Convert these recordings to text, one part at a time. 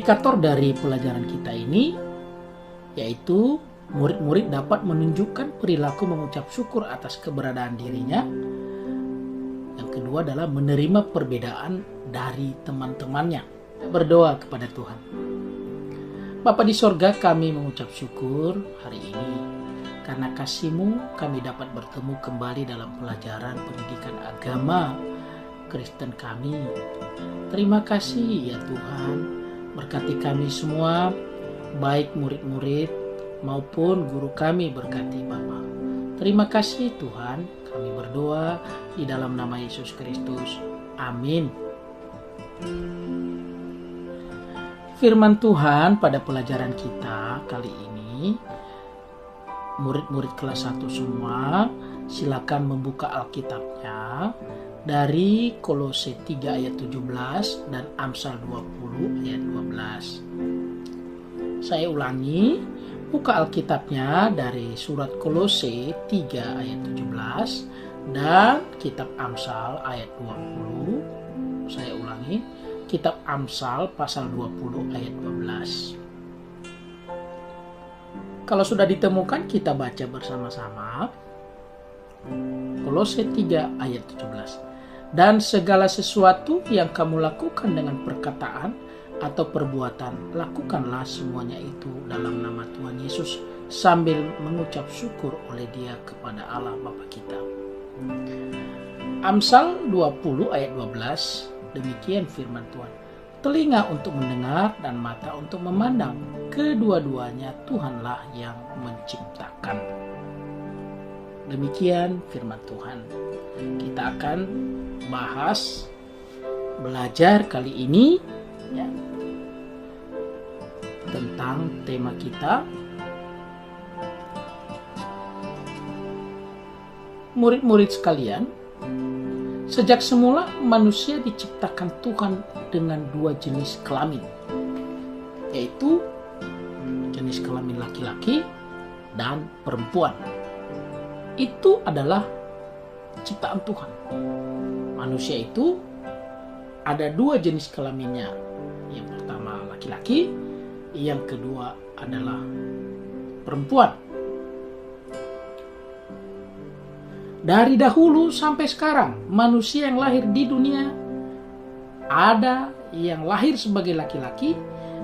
Indikator dari pelajaran kita ini yaitu murid-murid dapat menunjukkan perilaku mengucap syukur atas keberadaan dirinya. Yang kedua adalah menerima perbedaan dari teman-temannya. Berdoa kepada Tuhan. Bapa di sorga, kami mengucap syukur hari ini. Karena kasih-Mu kami dapat bertemu kembali dalam pelajaran pendidikan agama Kristen kami. Terima kasih ya Tuhan. Berkati kami semua, baik murid-murid maupun guru kami, berkati Bapa. Terima kasih Tuhan, kami berdoa di dalam nama Yesus Kristus. Amin. Firman Tuhan pada pelajaran kita kali ini, murid-murid kelas 1 semua, silakan membuka Alkitabnya dari Kolose 3 ayat 17 dan Amsal 20 ayat 12. Saya ulangi, buka Alkitabnya dari surat Kolose 3 ayat 17 dan kitab Amsal ayat 20. Saya ulangi, kitab Amsal pasal 20 ayat 12. Kalau sudah ditemukan, kita baca bersama-sama. Kolose 3 ayat 17. Dan segala sesuatu yang kamu lakukan dengan perkataan atau perbuatan, lakukanlah semuanya itu dalam nama Tuhan Yesus sambil mengucap syukur oleh Dia kepada Allah Bapa kita. Amsal 20 ayat 12, demikian firman Tuhan. Telinga untuk mendengar dan mata untuk memandang, kedua-duanya Tuhanlah yang menciptakan. Demikian firman Tuhan. Kita akan belajar kali ini ya, tentang tema kita, murid-murid sekalian. Sejak semula manusia diciptakan Tuhan dengan dua jenis kelamin, yaitu jenis kelamin laki-laki dan perempuan. Itu adalah ciptaan Tuhan. Manusia itu ada dua jenis kelaminnya. Yang pertama laki-laki, yang kedua adalah perempuan. Dari dahulu sampai sekarang, manusia yang lahir di dunia ada yang lahir sebagai laki-laki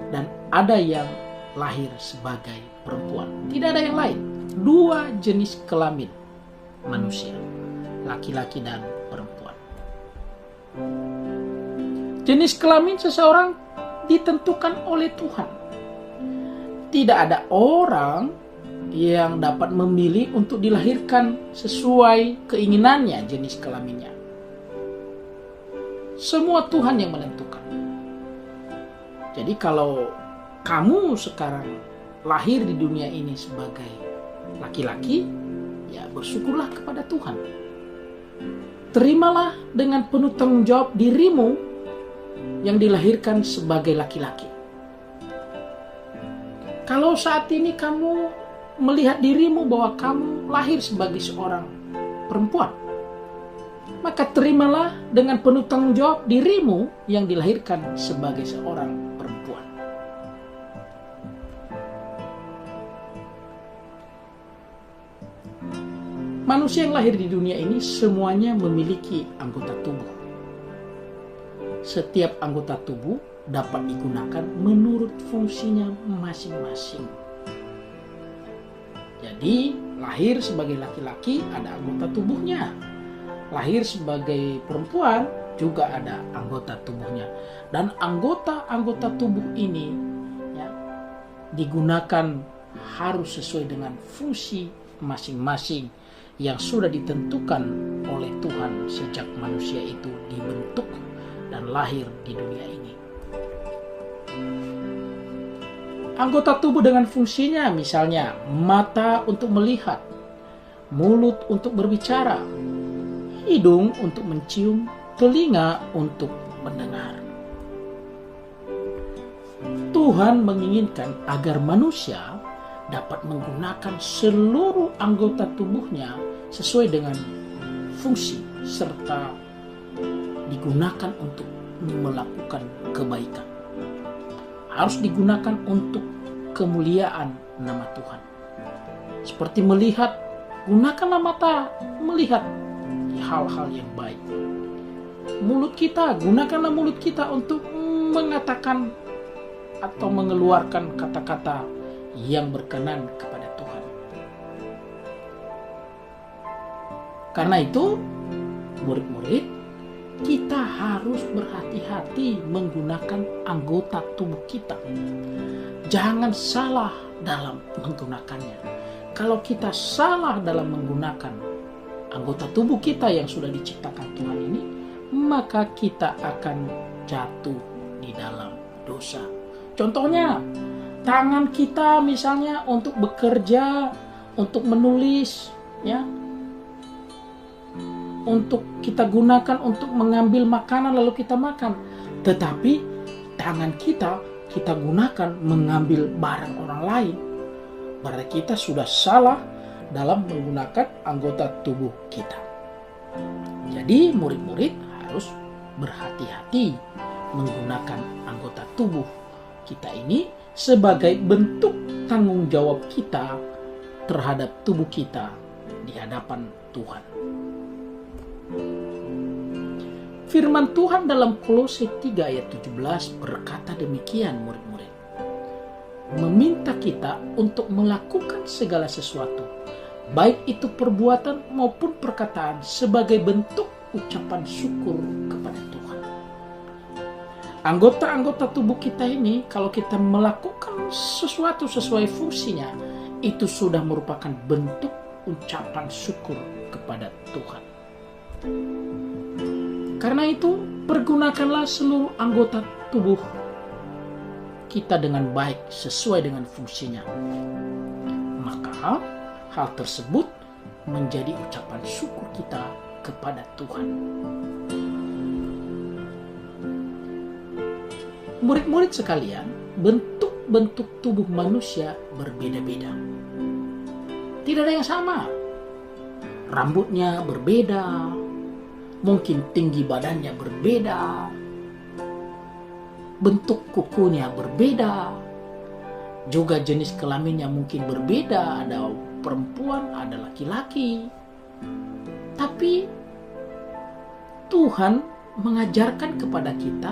dan ada yang lahir sebagai perempuan. Tidak ada yang lain. Dua jenis kelamin manusia, laki-laki dan perempuan. Jenis kelamin seseorang ditentukan oleh Tuhan. Tidak ada orang yang dapat memilih untuk dilahirkan sesuai keinginannya jenis kelaminnya. Semua Tuhan yang menentukan. Jadi kalau kamu sekarang lahir di dunia ini sebagai laki-laki, ya bersyukurlah kepada Tuhan. Terimalah dengan penuh tanggung jawab dirimu yang dilahirkan sebagai laki-laki. Kalau saat ini kamu melihat dirimu bahwa kamu lahir sebagai seorang perempuan, maka terimalah dengan penuh tanggung jawab dirimu yang dilahirkan sebagai seorang perempuan. Manusia yang lahir di dunia ini semuanya memiliki anggota tubuh. Setiap anggota tubuh dapat digunakan menurut fungsinya masing-masing. Jadi, lahir sebagai laki-laki ada anggota tubuhnya. Lahir sebagai perempuan juga ada anggota tubuhnya. Dan anggota-anggota tubuh ini ya, digunakan harus sesuai dengan fungsi masing-masing yang sudah ditentukan oleh Tuhan sejak manusia itu dibentuk dan lahir di dunia ini. Anggota tubuh dengan fungsinya misalnya mata untuk melihat, mulut untuk berbicara, hidung untuk mencium, telinga untuk mendengar. Tuhan menginginkan agar manusia dapat menggunakan seluruh anggota tubuhnya sesuai dengan fungsi serta digunakan untuk melakukan kebaikan. harus digunakan untuk kemuliaan nama Tuhan. Seperti melihat, gunakanlah mata melihat hal-hal yang baik. Mulut kita, gunakanlah mulut kita untuk mengatakan atau mengeluarkan kata-kata yang berkenan kepada Tuhan. Karena itu, murid-murid, kita harus berhati-hati menggunakan anggota tubuh kita. Jangan salah dalam menggunakannya. Kalau kita salah dalam menggunakan anggota tubuh kita yang sudah diciptakan Tuhan ini, maka kita akan jatuh di dalam dosa. Contohnya, tangan kita misalnya untuk bekerja, untuk menulis, ya, untuk kita gunakan untuk mengambil makanan lalu kita makan. Tetapi tangan kita gunakan mengambil barang orang lain. Berarti kita sudah salah dalam menggunakan anggota tubuh kita. Jadi murid-murid harus berhati-hati menggunakan anggota tubuh kita ini sebagai bentuk tanggung jawab kita terhadap tubuh kita di hadapan Tuhan. Firman Tuhan dalam Kolose 3 ayat 17 berkata demikian, murid-murid. Meminta kita untuk melakukan segala sesuatu, baik itu perbuatan maupun perkataan, sebagai bentuk ucapan syukur kepada Tuhan. Anggota-anggota tubuh kita ini, kalau kita melakukan sesuatu sesuai fungsinya, itu sudah merupakan bentuk ucapan syukur kepada Tuhan. Karena itu, pergunakanlah seluruh anggota tubuh kita dengan baik sesuai dengan fungsinya. Maka hal tersebut menjadi ucapan syukur kita kepada Tuhan. Murid-murid sekalian, bentuk-bentuk tubuh manusia berbeda-beda. Tidak ada yang sama. Rambutnya berbeda, mungkin tinggi badannya berbeda, bentuk kukunya berbeda, juga jenis kelaminnya mungkin berbeda, ada perempuan, ada laki-laki. Tapi Tuhan mengajarkan kepada kita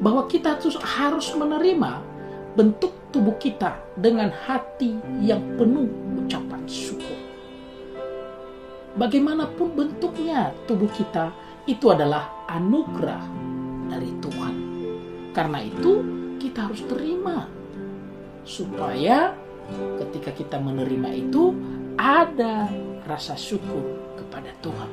bahwa kita harus menerima bentuk tubuh kita dengan hati yang penuh ucapan syukur. Bagaimanapun bentuknya tubuh kita, itu adalah anugerah dari Tuhan. Karena itu kita harus terima, supaya ketika kita menerima itu ada rasa syukur kepada Tuhan.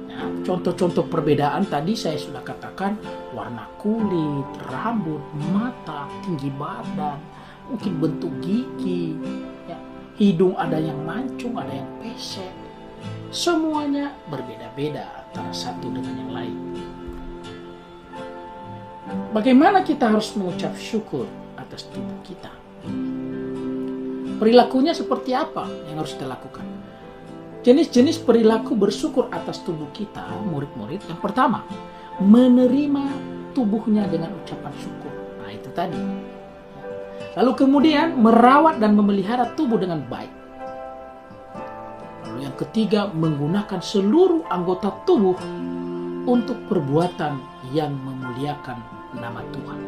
Nah, contoh-contoh perbedaan tadi saya sudah katakan, warna kulit, rambut, mata, tinggi badan, mungkin bentuk gigi, ya, hidung ada yang mancung, ada yang pesek. Semuanya berbeda-beda antara satu dengan yang lain. Bagaimana kita harus mengucap syukur atas tubuh kita? Perilakunya seperti apa yang harus kita lakukan? Jenis-jenis perilaku bersyukur atas tubuh kita, murid-murid. Yang pertama, menerima tubuhnya dengan ucapan syukur. Nah, itu tadi. Lalu kemudian merawat dan memelihara tubuh dengan baik. Lalu yang ketiga, menggunakan seluruh anggota tubuh untuk perbuatan yang memuliakan nama Tuhan.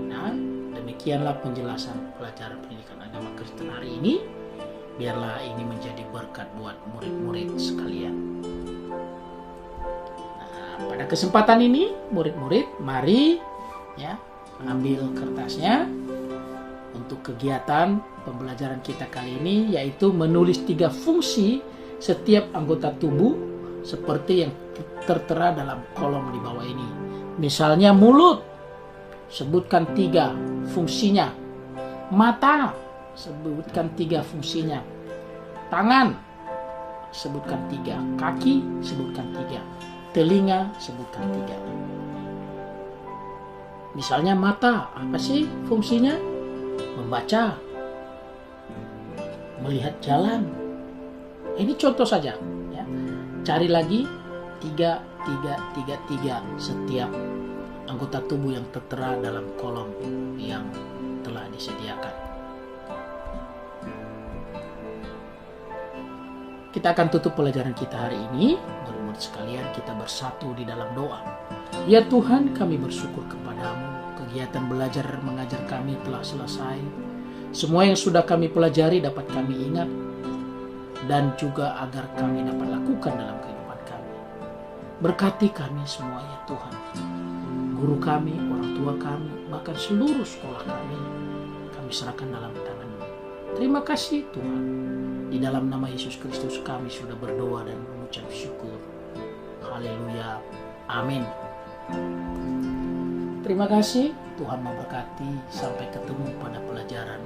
Nah, demikianlah penjelasan pelajaran pendidikan agama Kristen hari ini. Biarlah ini menjadi berkat buat murid-murid sekalian. Nah, pada kesempatan ini, murid-murid, mari ya ambil kertasnya untuk kegiatan pembelajaran kita kali ini, yaitu menulis 3 fungsi setiap anggota tubuh seperti yang tertera dalam kolom di bawah ini. Misalnya mulut, sebutkan 3 fungsinya. Mata, sebutkan 3 fungsinya. Tangan, sebutkan 3. Kaki, sebutkan 3. Telinga, sebutkan 3. Misalnya mata, apa sih fungsinya? Membaca, melihat jalan. Ini contoh saja, ya. Cari lagi 3333 setiap anggota tubuh yang tertera dalam kolom yang telah disediakan. Kita akan tutup pelajaran kita hari ini. Murid-murid sekalian, kita bersatu di dalam doa. Ya Tuhan, kami bersyukur kepadamu. Kegiatan belajar mengajar kami telah selesai. Semua yang sudah kami pelajari dapat kami ingat, dan juga agar kami dapat lakukan dalam kehidupan kami. Berkati kami semua ya Tuhan. Guru kami, orang tua kami, bahkan seluruh sekolah kami serahkan dalam tangan-Mu. Terima kasih Tuhan. Di dalam nama Yesus Kristus kami sudah berdoa dan mengucap syukur. Haleluya. Amin. Terima kasih. Tuhan memberkati. Sampai ketemu pada pelajaran